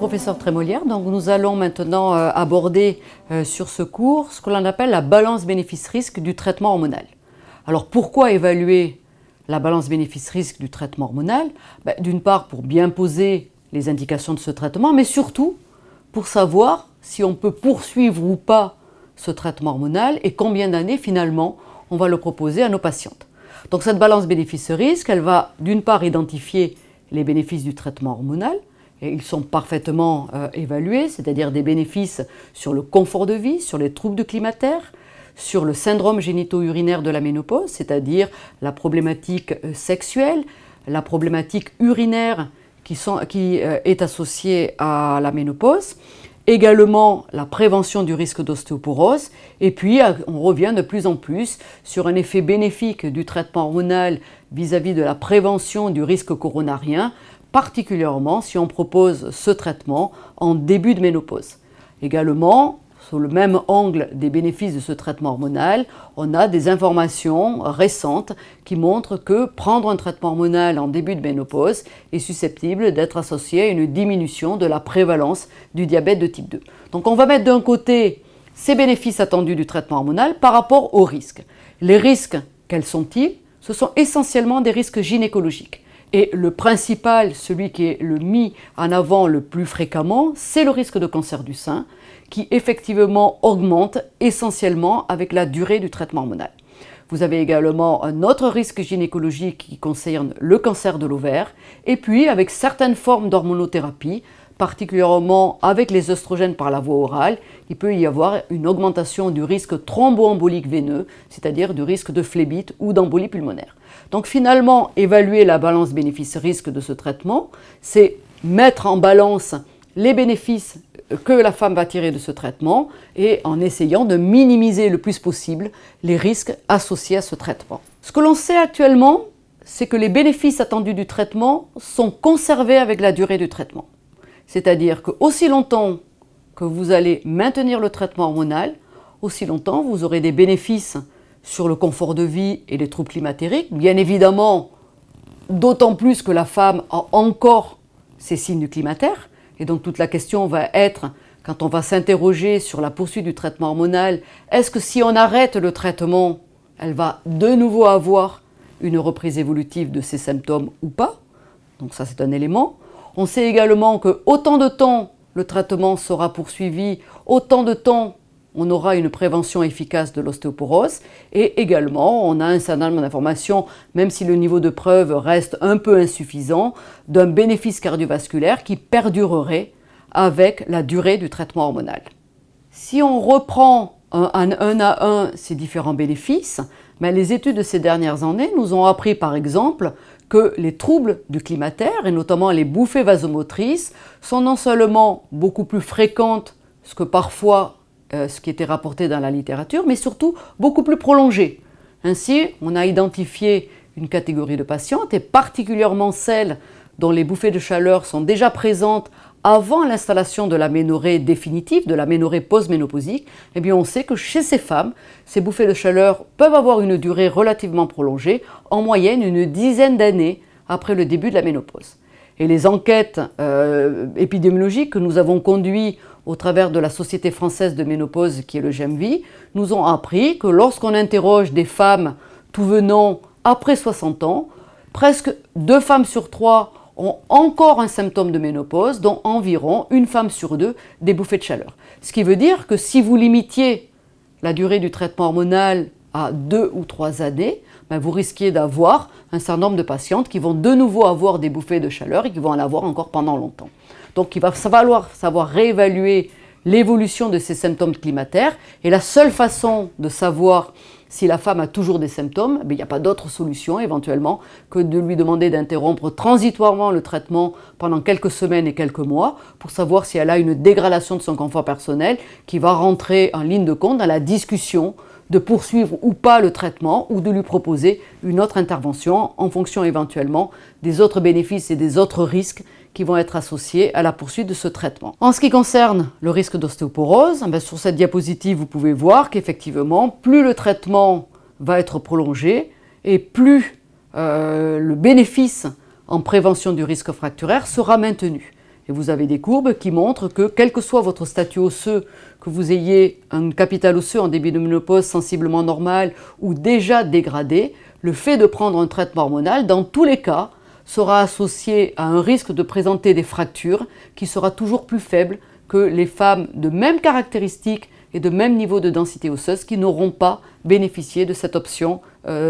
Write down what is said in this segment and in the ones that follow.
professeur Trémolière. Donc nous allons maintenant aborder sur ce cours ce que l'on appelle la balance bénéfice-risque du traitement hormonal. Alors pourquoi évaluer la balance bénéfice-risque du traitement hormonal? D'une part pour bien poser les indications de ce traitement, mais surtout pour savoir si on peut poursuivre ou pas ce traitement hormonal et combien d'années finalement on va le proposer à nos patientes. Donc cette balance bénéfice-risque, elle va d'une part identifier les bénéfices du traitement hormonal, et ils sont parfaitement évalués, c'est-à-dire des bénéfices sur le confort de vie, sur les troubles du climatério, sur le syndrome génito-urinaire de la ménopause, c'est-à-dire la problématique sexuelle, la problématique urinaire qui est associée à la ménopause, également la prévention du risque d'ostéoporose, et puis on revient de plus en plus sur un effet bénéfique du traitement hormonal vis-à-vis de la prévention du risque coronarien, particulièrement si on propose ce traitement en début de ménopause. Également, sous le même angle des bénéfices de ce traitement hormonal, on a des informations récentes qui montrent que prendre un traitement hormonal en début de ménopause est susceptible d'être associé à une diminution de la prévalence du diabète de type 2. Donc on va mettre d'un côté ces bénéfices attendus du traitement hormonal par rapport aux risques. Les risques, quels sont-ils? Ce sont essentiellement des risques gynécologiques. Et le principal, celui qui est le mis en avant le plus fréquemment, c'est le risque de cancer du sein, qui effectivement augmente essentiellement avec la durée du traitement hormonal. Vous avez également un autre risque gynécologique qui concerne le cancer de l'ovaire, et puis avec certaines formes d'hormonothérapie, particulièrement avec les œstrogènes par la voie orale, il peut y avoir une augmentation du risque thromboembolique veineux, c'est-à-dire du risque de phlébite ou d'embolie pulmonaire. Donc finalement, évaluer la balance bénéfice-risque de ce traitement, c'est mettre en balance les bénéfices que la femme va tirer de ce traitement et en essayant de minimiser le plus possible les risques associés à ce traitement. Ce que l'on sait actuellement, c'est que les bénéfices attendus du traitement sont conservés avec la durée du traitement. C'est-à-dire qu'aussi longtemps que vous allez maintenir le traitement hormonal, aussi longtemps vous aurez des bénéfices sur le confort de vie et les troubles climatériques. Bien évidemment, d'autant plus que la femme a encore ses signes du climatério. Et donc toute la question va être, quand on va s'interroger sur la poursuite du traitement hormonal, est-ce que si on arrête le traitement, elle va de nouveau avoir une reprise évolutive de ses symptômes ou pas? Donc ça c'est un élément. On sait également que autant de temps le traitement sera poursuivi, autant de temps on aura une prévention efficace de l'ostéoporose, et également on a un certain nombre d'informations, même si le niveau de preuve reste un peu insuffisant, d'un bénéfice cardiovasculaire qui perdurerait avec la durée du traitement hormonal. Si on reprend un à un ces différents bénéfices, les études de ces dernières années nous ont appris par exemple que les troubles du climatério, et notamment les bouffées vasomotrices, sont non seulement beaucoup plus fréquentes que parfois ce qui était rapporté dans la littérature, mais surtout beaucoup plus prolongées. Ainsi, on a identifié une catégorie de patientes, et particulièrement celles dont les bouffées de chaleur sont déjà présentes avant l'installation de l'aménorrhée définitive, de l'aménorrhée post-ménopausique. Eh bien, on sait que chez ces femmes, ces bouffées de chaleur peuvent avoir une durée relativement prolongée, en moyenne une dizaine d'années après le début de la ménopause. Et les enquêtes épidémiologiques que nous avons conduites au travers de la Société française de ménopause, qui est le GEMVI, nous ont appris que lorsqu'on interroge des femmes tout venant après 60 ans, presque 2 femmes sur 3 ont encore un symptôme de ménopause, dont environ 1 femme sur 2 des bouffées de chaleur. Ce qui veut dire que si vous limitiez la durée du traitement hormonal à 2 ou 3 années, vous risquez d'avoir un certain nombre de patientes qui vont de nouveau avoir des bouffées de chaleur et qui vont en avoir encore pendant longtemps. Donc il va falloir savoir réévaluer l'évolution de ces symptômes climatériques, et la seule façon de savoir si la femme a toujours des symptômes, il n'y a pas d'autre solution éventuellement que de lui demander d'interrompre transitoirement le traitement pendant quelques semaines et quelques mois pour savoir si elle a une dégradation de son confort personnel qui va rentrer en ligne de compte dans la discussion de poursuivre ou pas le traitement ou de lui proposer une autre intervention en fonction éventuellement des autres bénéfices et des autres risques qui vont être associés à la poursuite de ce traitement. En ce qui concerne le risque d'ostéoporose, sur cette diapositive, vous pouvez voir qu'effectivement, plus le traitement va être prolongé et plus le bénéfice en prévention du risque fracturaire sera maintenu. Et vous avez des courbes qui montrent que, quel que soit votre statut osseux, que vous ayez un capital osseux en début de ménopause sensiblement normal ou déjà dégradé, le fait de prendre un traitement hormonal, dans tous les cas, sera associé à un risque de présenter des fractures qui sera toujours plus faible que les femmes de même caractéristiques et de même niveau de densité osseuse qui n'auront pas bénéficié de cette option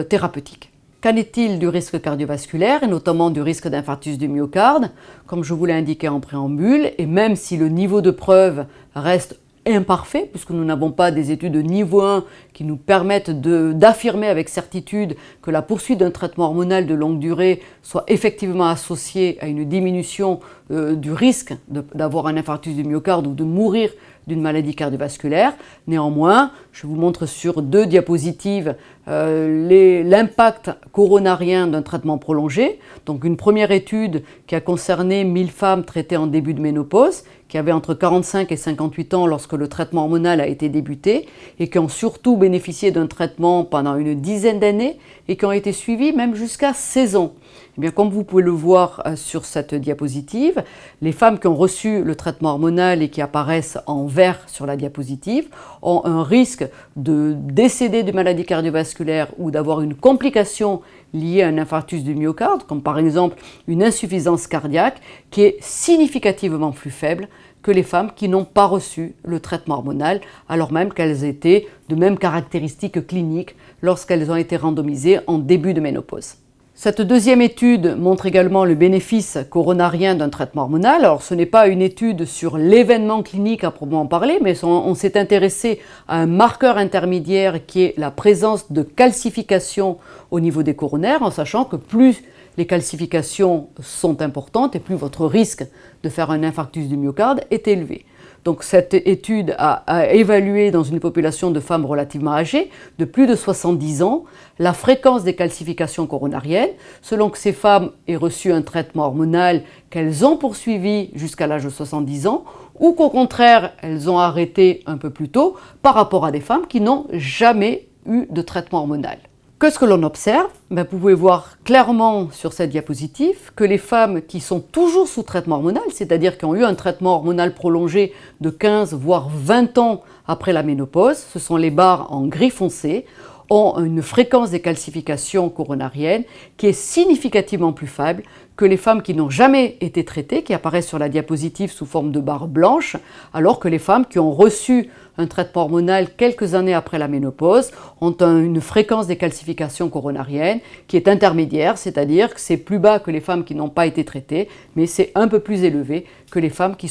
thérapeutique. Qu'en est-il du risque cardiovasculaire et notamment du risque d'infarctus du myocarde? Comme je vous l'ai indiqué en préambule, et même si le niveau de preuve reste imparfait, puisque nous n'avons pas des études de niveau 1 qui nous permettent d'affirmer avec certitude que la poursuite d'un traitement hormonal de longue durée soit effectivement associée à une diminution du risque d'avoir un infarctus du myocarde ou de mourir d'une maladie cardiovasculaire. Néanmoins, je vous montre sur 2 diapositives l'impact coronarien d'un traitement prolongé. Donc une première étude qui a concerné 1000 femmes traitées en début de ménopause, qui avaient entre 45 et 58 ans lorsque le traitement hormonal a été débuté et qui ont surtout bénéficié d'un traitement pendant une dizaine d'années et qui ont été suivies même jusqu'à 16 ans. Eh bien, comme vous pouvez le voir sur cette diapositive, les femmes qui ont reçu le traitement hormonal et qui apparaissent en vert sur la diapositive ont un risque de décéder de maladie cardiovasculaire ou d'avoir une complication liée à un infarctus du myocarde, comme par exemple une insuffisance cardiaque, qui est significativement plus faible que les femmes qui n'ont pas reçu le traitement hormonal, alors même qu'elles étaient de mêmes caractéristiques cliniques lorsqu'elles ont été randomisées en début de ménopause. Cette deuxième étude montre également le bénéfice coronarien d'un traitement hormonal. Alors ce n'est pas une étude sur l'événement clinique à proprement parler, mais on s'est intéressé à un marqueur intermédiaire qui est la présence de calcification au niveau des coronaires, en sachant que plus les calcifications sont importantes et plus votre risque de faire un infarctus du myocarde est élevé. Donc cette étude a évalué dans une population de femmes relativement âgées, de plus de 70 ans, la fréquence des calcifications coronariennes, selon que ces femmes aient reçu un traitement hormonal qu'elles ont poursuivi jusqu'à l'âge de 70 ans, ou qu'au contraire, elles ont arrêté un peu plus tôt par rapport à des femmes qui n'ont jamais eu de traitement hormonal. Qu'est-ce que l'on observe? Vous pouvez voir clairement sur cette diapositive que les femmes qui sont toujours sous traitement hormonal, c'est-à-dire qui ont eu un traitement hormonal prolongé de 15 voire 20 ans après la ménopause, ce sont les barres en gris foncé, ont une fréquence des calcifications coronariennes qui est significativement plus faible que les femmes qui n'ont jamais été traitées, qui apparaissent sur la diapositive sous forme de barres blanches, alors que les femmes qui ont reçu un traitement hormonal quelques années après la ménopause ont une fréquence des calcifications coronariennes qui est intermédiaire, c'est-à-dire que c'est plus bas que les femmes qui n'ont pas été traitées, mais c'est un peu plus élevé que les femmes qui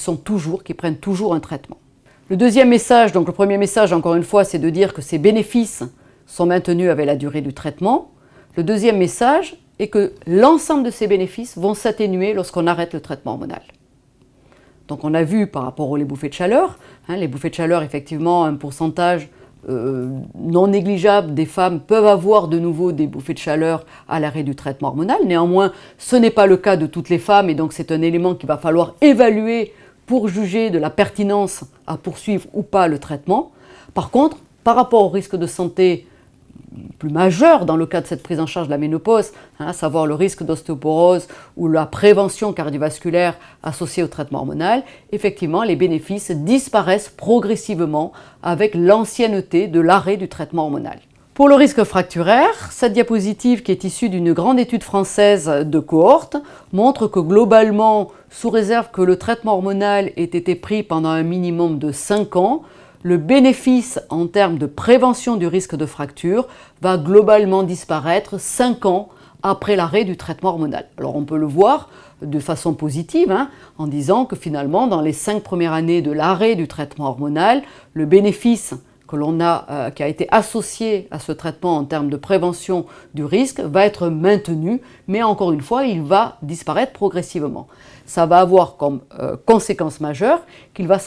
prennent toujours un traitement. Le deuxième message, donc le premier message encore une fois, c'est de dire que ces bénéfices sont maintenus avec la durée du traitement. Le deuxième message est que l'ensemble de ces bénéfices vont s'atténuer lorsqu'on arrête le traitement hormonal. Donc on a vu par rapport aux bouffées de chaleur, les bouffées de chaleur, effectivement, un pourcentage non négligeable des femmes peuvent avoir de nouveau des bouffées de chaleur à l'arrêt du traitement hormonal. Néanmoins, ce n'est pas le cas de toutes les femmes et donc c'est un élément qu'il va falloir évaluer pour juger de la pertinence à poursuivre ou pas le traitement. Par contre, par rapport au risque de santé plus majeur dans le cas de cette prise en charge de la ménopause, à savoir le risque d'ostéoporose ou la prévention cardiovasculaire associée au traitement hormonal, effectivement les bénéfices disparaissent progressivement avec l'ancienneté de l'arrêt du traitement hormonal. Pour le risque fracturaire, cette diapositive qui est issue d'une grande étude française de cohorte montre que globalement, sous réserve que le traitement hormonal ait été pris pendant un minimum de 5 ans, le bénéfice en termes de prévention du risque de fracture va globalement disparaître 5 ans après l'arrêt du traitement hormonal. Alors on peut le voir de façon positive en disant que finalement dans les 5 premières années de l'arrêt du traitement hormonal, le bénéfice qui a été associé à ce traitement en termes de prévention du risque va être maintenu, mais encore une fois, il va disparaître progressivement. Ça va avoir comme conséquence majeure qu'il va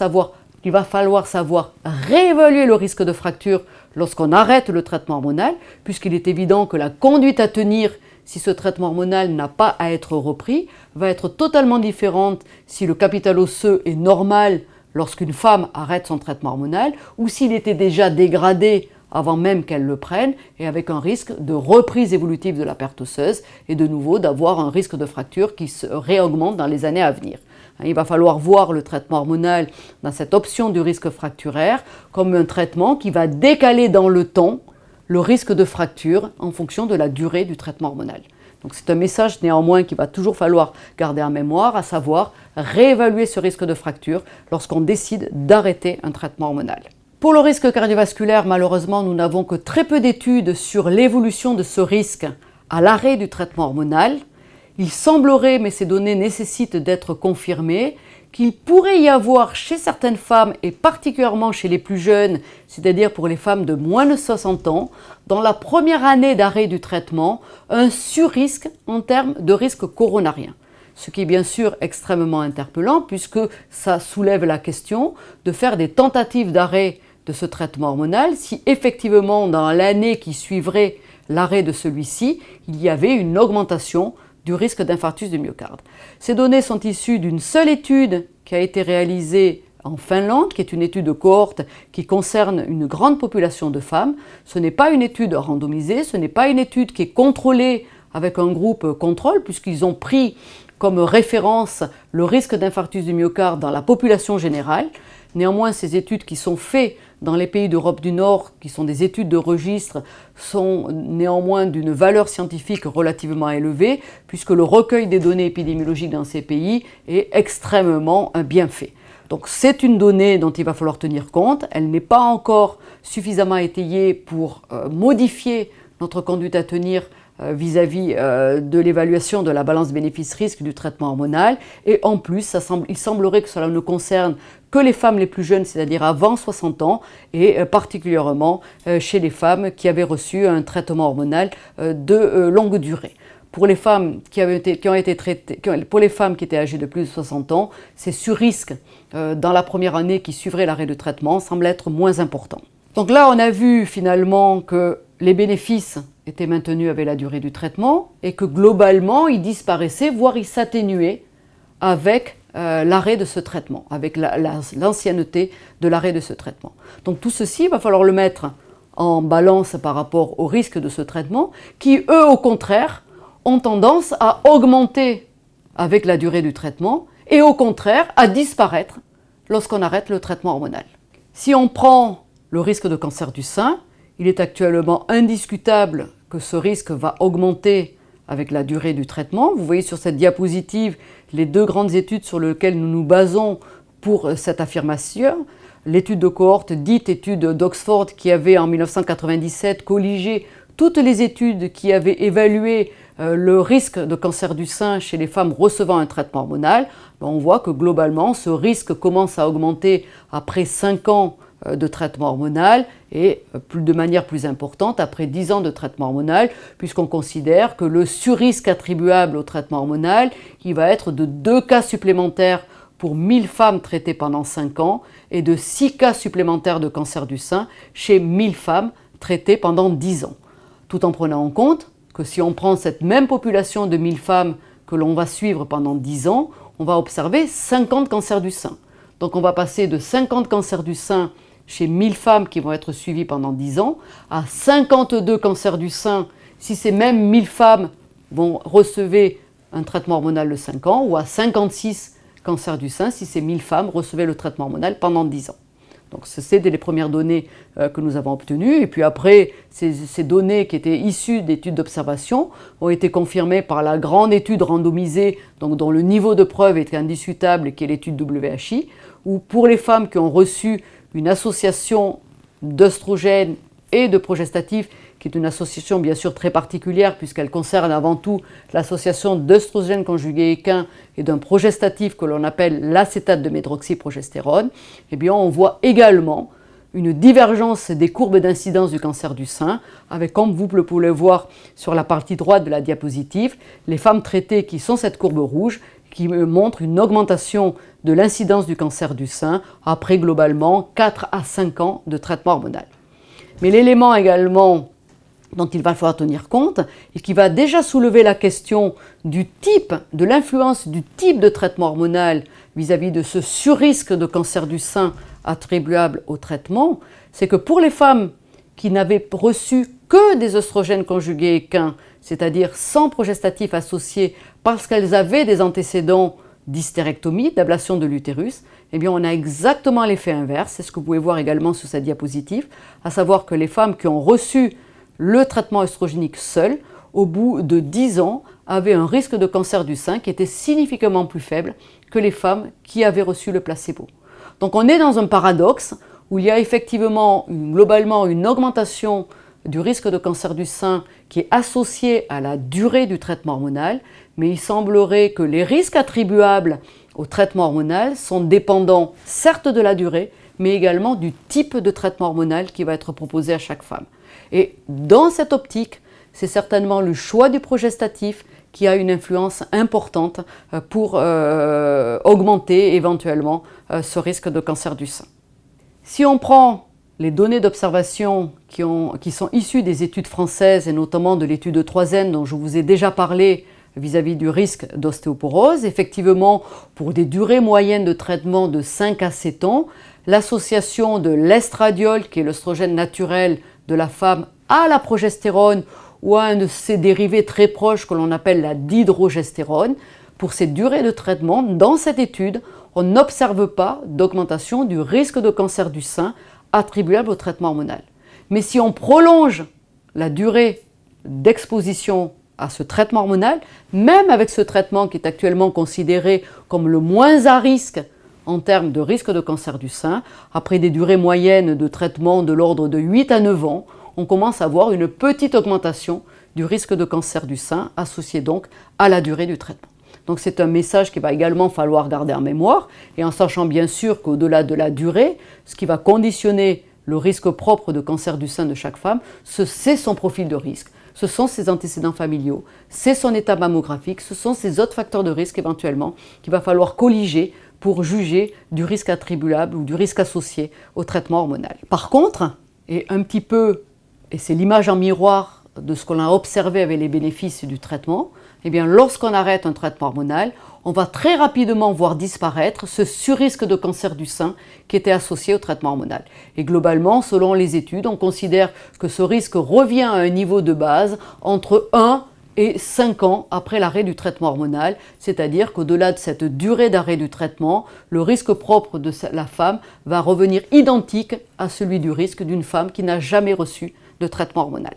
falloir savoir réévaluer le risque de fracture lorsqu'on arrête le traitement hormonal, puisqu'il est évident que la conduite à tenir si ce traitement hormonal n'a pas à être repris va être totalement différente si le capital osseux est normal lorsqu'une femme arrête son traitement hormonal ou s'il était déjà dégradé avant même qu'elle le prenne et avec un risque de reprise évolutive de la perte osseuse et de nouveau d'avoir un risque de fracture qui se réaugmente dans les années à venir. Il va falloir voir le traitement hormonal dans cette option du risque fracturaire comme un traitement qui va décaler dans le temps le risque de fracture en fonction de la durée du traitement hormonal. Donc c'est un message néanmoins qu'il va toujours falloir garder en mémoire, à savoir réévaluer ce risque de fracture lorsqu'on décide d'arrêter un traitement hormonal. Pour le risque cardiovasculaire, malheureusement, nous n'avons que très peu d'études sur l'évolution de ce risque à l'arrêt du traitement hormonal. Il semblerait, mais ces données nécessitent d'être confirmées, qu'il pourrait y avoir chez certaines femmes, et particulièrement chez les plus jeunes, c'est-à-dire pour les femmes de moins de 60 ans, dans la première année d'arrêt du traitement, un surrisque en termes de risque coronarien. Ce qui est bien sûr extrêmement interpellant puisque ça soulève la question de faire des tentatives d'arrêt de ce traitement hormonal si effectivement dans l'année qui suivrait l'arrêt de celui-ci, il y avait une augmentation du risque d'infarctus du myocarde. Ces données sont issues d'une seule étude qui a été réalisée en Finlande, qui est une étude de cohorte qui concerne une grande population de femmes. Ce n'est pas une étude randomisée, ce n'est pas une étude qui est contrôlée avec un groupe contrôle, puisqu'ils ont pris comme référence le risque d'infarctus du myocarde dans la population générale. Néanmoins, ces études qui sont faites dans les pays d'Europe du Nord, qui sont des études de registre, sont néanmoins d'une valeur scientifique relativement élevée, puisque le recueil des données épidémiologiques dans ces pays est extrêmement bien fait. Donc c'est une donnée dont il va falloir tenir compte. Elle n'est pas encore suffisamment étayée pour modifier notre conduite à tenir vis-à-vis de l'évaluation de la balance bénéfice-risque du traitement hormonal. Et en plus, il semblerait que cela ne concerne que les femmes les plus jeunes, c'est-à-dire avant 60 ans, et particulièrement chez les femmes qui avaient reçu un traitement hormonal de longue durée. Pour les femmes pour les femmes qui étaient âgées de plus de 60 ans, ces surrisques dans la première année qui suivrait l'arrêt de traitement semblent être moins importants. Donc là, on a vu finalement que les bénéfices étaient maintenus avec la durée du traitement et que globalement, ils disparaissaient, voire ils s'atténuaient avec l'arrêt de ce traitement, avec l'ancienneté de l'arrêt de ce traitement. Donc tout ceci, il va falloir le mettre en balance par rapport au risque de ce traitement, qui eux, au contraire, ont tendance à augmenter avec la durée du traitement et au contraire à disparaître lorsqu'on arrête le traitement hormonal. Si on prend le risque de cancer du sein, il est actuellement indiscutable que ce risque va augmenter avec la durée du traitement. Vous voyez sur cette diapositive les deux grandes études sur lesquelles nous nous basons pour cette affirmation. L'étude de cohorte, dite étude d'Oxford, qui avait en 1997 colligé toutes les études qui avaient évalué le risque de cancer du sein chez les femmes recevant un traitement hormonal. On voit que globalement, ce risque commence à augmenter après 5 ans de traitement hormonal et de manière plus importante après 10 ans de traitement hormonal, puisqu'on considère que le surrisque attribuable au traitement hormonal, il va être de 2 cas supplémentaires pour 1000 femmes traitées pendant 5 ans et de 6 cas supplémentaires de cancer du sein chez 1000 femmes traitées pendant 10 ans. Tout en prenant en compte que si on prend cette même population de 1000 femmes que l'on va suivre pendant 10 ans, on va observer 50 cancers du sein. Donc on va passer de 50 cancers du sein chez 1000 femmes qui vont être suivies pendant 10 ans à 52 cancers du sein si ces mêmes 1000 femmes vont recevoir un traitement hormonal de 5 ans ou à 56 cancers du sein si ces 1000 femmes recevaient le traitement hormonal pendant 10 ans. Donc c'est les premières données que nous avons obtenues. Et puis après, ces données qui étaient issues d'études d'observation ont été confirmées par la grande étude randomisée, donc dont le niveau de preuve est indiscutable, qui est l'étude WHI, où pour les femmes qui ont reçu une association d'œstrogènes et de progestatifs, qui est une association bien sûr très particulière puisqu'elle concerne avant tout l'association d'œstrogènes conjugués équins et d'un progestatif que l'on appelle l'acétate de médroxyprogestérone, eh bien on voit également une divergence des courbes d'incidence du cancer du sein, avec, comme vous le pouvez le voir sur la partie droite de la diapositive, les femmes traitées qui sont cette courbe rouge, qui montre une augmentation de l'incidence du cancer du sein après globalement 4 à 5 ans de traitement hormonal. Mais l'élément également dont il va falloir tenir compte et qui va déjà soulever la question du type, de l'influence du type de traitement hormonal vis-à-vis de ce surrisque de cancer du sein attribuable au traitement, c'est que pour les femmes qui n'avaient reçu que des œstrogènes conjugués équins, c'est-à-dire sans progestatif associé parce qu'elles avaient des antécédents d'hystérectomie, d'ablation de l'utérus, eh bien on a exactement l'effet inverse. C'est ce que vous pouvez voir également sur cette diapositive, à savoir que les femmes qui ont reçu le traitement œstrogénique seul, au bout de 10 ans, avaient un risque de cancer du sein qui était significativement plus faible que les femmes qui avaient reçu le placebo. Donc on est dans un paradoxe où il y a effectivement globalement une augmentation du risque de cancer du sein qui est associée à la durée du traitement hormonal, mais il semblerait que les risques attribuables au traitement hormonal sont dépendants certes de la durée, mais également du type de traitement hormonal qui va être proposé à chaque femme. Et dans cette optique, c'est certainement le choix du progestatif qui a une influence importante pour augmenter éventuellement ce risque de cancer du sein. Si on prend les données d'observation qui sont issues des études françaises et notamment de l'étude de 3N dont je vous ai déjà parlé vis-à-vis du risque d'ostéoporose, effectivement pour des durées moyennes de traitement de 5 à 7 ans, l'association de l'estradiol, qui est l'œstrogène naturel de la femme, à la progestérone ou à un de ses dérivés très proches que l'on appelle la dihydrogestérone, pour ces durées de traitement, dans cette étude, on n'observe pas d'augmentation du risque de cancer du sein attribuable au traitement hormonal. Mais si on prolonge la durée d'exposition à ce traitement hormonal, même avec ce traitement qui est actuellement considéré comme le moins à risque en termes de risque de cancer du sein, après des durées moyennes de traitement de l'ordre de 8 à 9 ans, on commence à voir une petite augmentation du risque de cancer du sein associé donc à la durée du traitement. Donc c'est un message qu'il va également falloir garder en mémoire et en sachant bien sûr qu'au-delà de la durée, ce qui va conditionner le risque propre de cancer du sein de chaque femme, c'est son profil de risque, ce sont ses antécédents familiaux, c'est son état mammographique, ce sont ces autres facteurs de risque éventuellement qu'il va falloir colliger pour juger du risque attribuable ou du risque associé au traitement hormonal. Par contre, et un petit peu, et c'est l'image en miroir de ce qu'on a observé avec les bénéfices du traitement, eh bien, lorsqu'on arrête un traitement hormonal, on va très rapidement voir disparaître ce surrisque de cancer du sein qui était associé au traitement hormonal. Et globalement, selon les études, on considère que ce risque revient à un niveau de base entre 1 et 5 ans après l'arrêt du traitement hormonal, c'est-à-dire qu'au-delà de cette durée d'arrêt du traitement, le risque propre de la femme va revenir identique à celui du risque d'une femme qui n'a jamais reçu de traitement hormonal.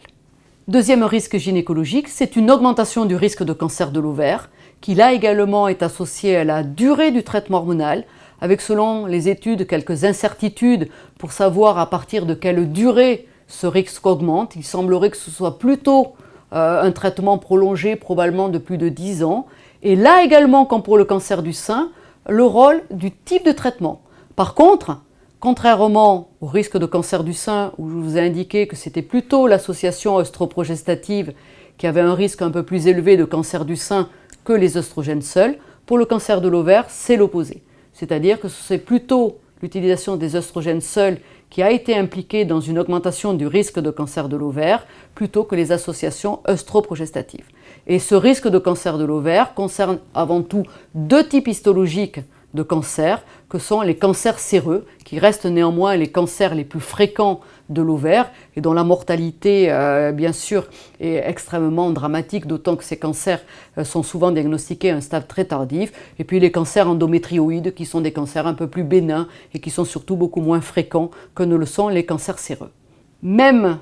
Deuxième risque gynécologique, c'est une augmentation du risque de cancer de l'ovaire, qui là également est associé à la durée du traitement hormonal, avec selon les études quelques incertitudes pour savoir à partir de quelle durée ce risque augmente. Il semblerait que ce soit plutôt un traitement prolongé, probablement de plus de 10 ans. Et là également, comme pour le cancer du sein, le rôle du type de traitement. Par contre, contrairement au risque de cancer du sein, où je vous ai indiqué que c'était plutôt l'association œstroprogestative qui avait un risque un peu plus élevé de cancer du sein que les œstrogènes seuls, pour le cancer de l'ovaire, c'est l'opposé. C'est-à-dire que c'est plutôt l'utilisation des œstrogènes seuls qui a été impliquée dans une augmentation du risque de cancer de l'ovaire plutôt que les associations œstroprogestatives. Et ce risque de cancer de l'ovaire concerne avant tout deux types histologiques de cancer, que sont les cancers séreux, qui restent néanmoins les cancers les plus fréquents de l'ovaire et dont la mortalité, bien sûr, est extrêmement dramatique, d'autant que ces cancers sont souvent diagnostiqués à un stade très tardif. Et puis les cancers endométrioïdes, qui sont des cancers un peu plus bénins et qui sont surtout beaucoup moins fréquents que ne le sont les cancers séreux. Même,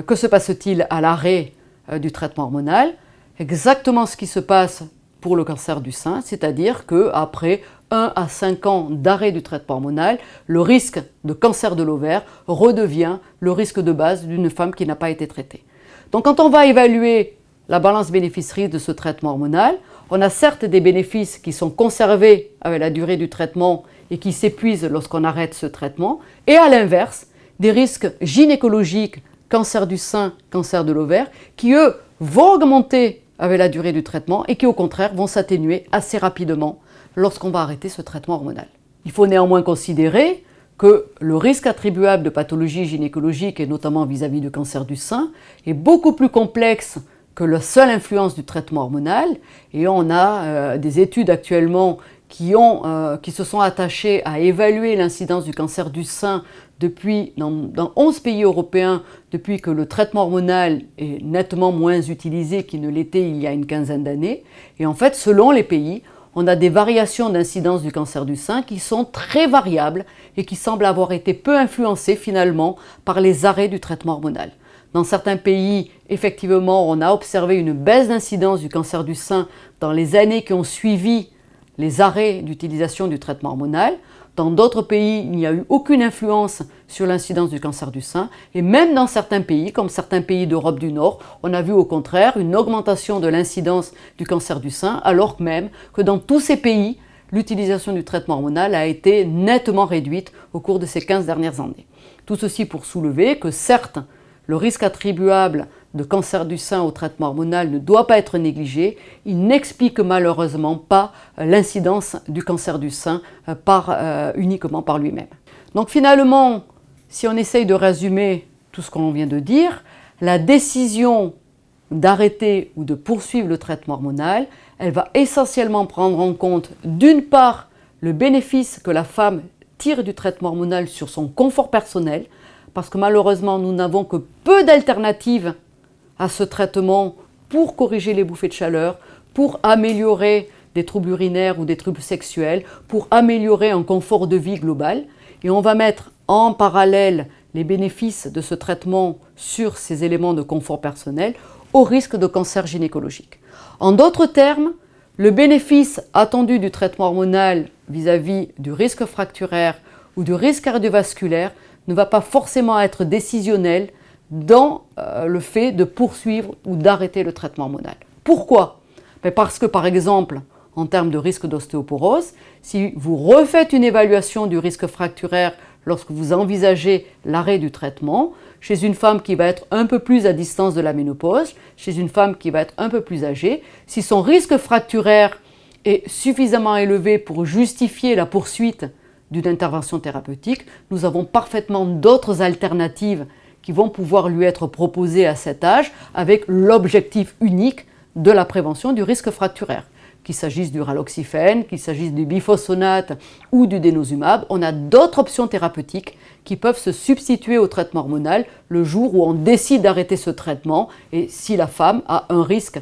que se passe-t-il à l'arrêt du traitement hormonal? Exactement ce qui se passe pour le cancer du sein, c'est-à-dire qu'après 1 à 5 ans d'arrêt du traitement hormonal, le risque de cancer de l'ovaire redevient le risque de base d'une femme qui n'a pas été traitée. Donc quand on va évaluer la balance bénéfice-risque de ce traitement hormonal, on a certes des bénéfices qui sont conservés avec la durée du traitement et qui s'épuisent lorsqu'on arrête ce traitement, et à l'inverse, des risques gynécologiques, cancer du sein, cancer de l'ovaire, qui eux vont augmenter avec la durée du traitement et qui au contraire vont s'atténuer assez rapidement lorsqu'on va arrêter ce traitement hormonal. Il faut néanmoins considérer que le risque attribuable de pathologies gynécologiques, et notamment vis-à-vis du cancer du sein, est beaucoup plus complexe que la seule influence du traitement hormonal, et on a des études actuellement qui se sont attachées à évaluer l'incidence du cancer du sein dans 11 pays européens depuis que le traitement hormonal est nettement moins utilisé qu'il ne l'était il y a une quinzaine d'années. Et en fait, selon les pays, on a des variations d'incidence du cancer du sein qui sont très variables et qui semblent avoir été peu influencées finalement par les arrêts du traitement hormonal. Dans certains pays, effectivement, on a observé une baisse d'incidence du cancer du sein dans les années qui ont suivi les arrêts d'utilisation du traitement hormonal. Dans d'autres pays, il n'y a eu aucune influence sur l'incidence du cancer du sein. Et même dans certains pays, comme certains pays d'Europe du Nord, on a vu au contraire une augmentation de l'incidence du cancer du sein, alors même que dans tous ces pays, l'utilisation du traitement hormonal a été nettement réduite au cours de ces 15 dernières années. Tout ceci pour soulever que certes, le risque attribuable de cancer du sein au traitement hormonal ne doit pas être négligé. Il n'explique malheureusement pas l'incidence du cancer du sein uniquement par lui-même. Donc finalement, si on essaye de résumer tout ce qu'on vient de dire, la décision d'arrêter ou de poursuivre le traitement hormonal, elle va essentiellement prendre en compte d'une part le bénéfice que la femme tire du traitement hormonal sur son confort personnel, parce que malheureusement, nous n'avons que peu d'alternatives à ce traitement pour corriger les bouffées de chaleur, pour améliorer des troubles urinaires ou des troubles sexuels, pour améliorer un confort de vie global. Et on va mettre en parallèle les bénéfices de ce traitement sur ces éléments de confort personnel au risque de cancer gynécologique. En d'autres termes, le bénéfice attendu du traitement hormonal vis-à-vis du risque fracturaire ou du risque cardiovasculaire ne va pas forcément être décisionnel dans le fait de poursuivre ou d'arrêter le traitement hormonal. Pourquoi? Parce que par exemple, en termes de risque d'ostéoporose, si vous refaites une évaluation du risque fracturaire lorsque vous envisagez l'arrêt du traitement, chez une femme qui va être un peu plus à distance de la ménopause, chez une femme qui va être un peu plus âgée, si son risque fracturaire est suffisamment élevé pour justifier la poursuite d'une intervention thérapeutique, nous avons parfaitement d'autres alternatives qui vont pouvoir lui être proposées à cet âge avec l'objectif unique de la prévention du risque fracturaire. Qu'il s'agisse du raloxifène, qu'il s'agisse du biphosphonate ou du denosumab, on a d'autres options thérapeutiques qui peuvent se substituer au traitement hormonal le jour où on décide d'arrêter ce traitement et si la femme a un risque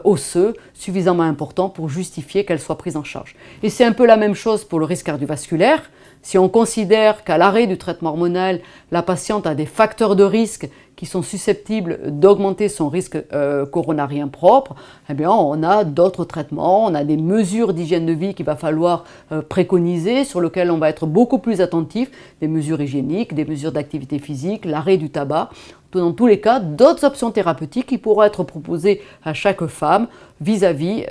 osseux suffisamment important pour justifier qu'elle soit prise en charge. Et c'est un peu la même chose pour le risque cardiovasculaire. Si on considère qu'à l'arrêt du traitement hormonal, la patiente a des facteurs de risque qui sont susceptibles d'augmenter son risque coronarien propre, eh bien on a d'autres traitements, on a des mesures d'hygiène de vie qu'il va falloir préconiser, sur lesquelles on va être beaucoup plus attentif, des mesures hygiéniques, des mesures d'activité physique, l'arrêt du tabac. Dans tous les cas, d'autres options thérapeutiques qui pourront être proposées à chaque femme vis-à-vis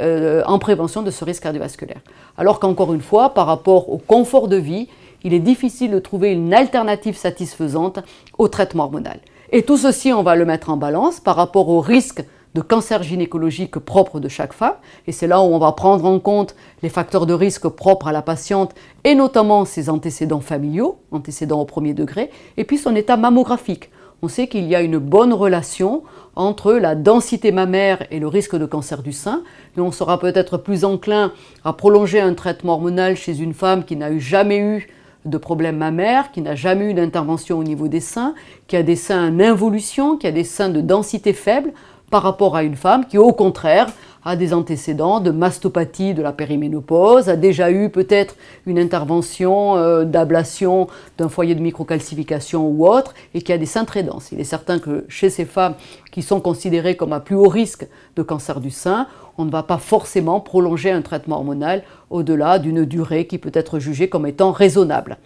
en prévention de ce risque cardiovasculaire. Alors qu'encore une fois, par rapport au confort de vie, il est difficile de trouver une alternative satisfaisante au traitement hormonal. Et tout ceci, on va le mettre en balance par rapport au risque de cancer gynécologique propre de chaque femme. Et c'est là où on va prendre en compte les facteurs de risque propres à la patiente et notamment ses antécédents familiaux, antécédents au premier degré, et puis son état mammographique. On sait qu'il y a une bonne relation entre la densité mammaire et le risque de cancer du sein, mais on sera peut-être plus enclin à prolonger un traitement hormonal chez une femme qui n'a jamais eu de problème mammaire, qui n'a jamais eu d'intervention au niveau des seins, qui a des seins en involution, qui a des seins de densité faible, par rapport à une femme qui, au contraire, a des antécédents de mastopathie de la périménopause, a déjà eu peut-être une intervention d'ablation d'un foyer de microcalcification ou autre, et qui a des seins très denses. Il est certain que chez ces femmes qui sont considérées comme à plus haut risque de cancer du sein, on ne va pas forcément prolonger un traitement hormonal au-delà d'une durée qui peut être jugée comme étant raisonnable.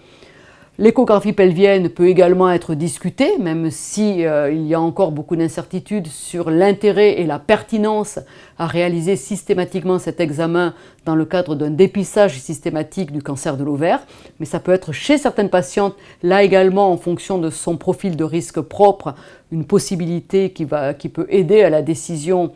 L'échographie pelvienne peut également être discutée, même si il y a encore beaucoup d'incertitudes sur l'intérêt et la pertinence à réaliser systématiquement cet examen dans le cadre d'un dépistage systématique du cancer de l'ovaire. Mais ça peut être chez certaines patientes, là également en fonction de son profil de risque propre, une possibilité qui peut aider à la décision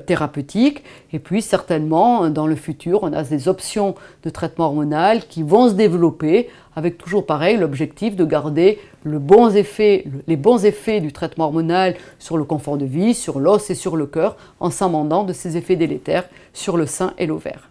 thérapeutique. Et puis certainement, dans le futur, on a des options de traitement hormonal qui vont se développer avec toujours pareil l'objectif de garder les bons effets du traitement hormonal sur le confort de vie, sur l'os et sur le cœur, en s'amendant de ces effets délétères sur le sein et l'ovaire.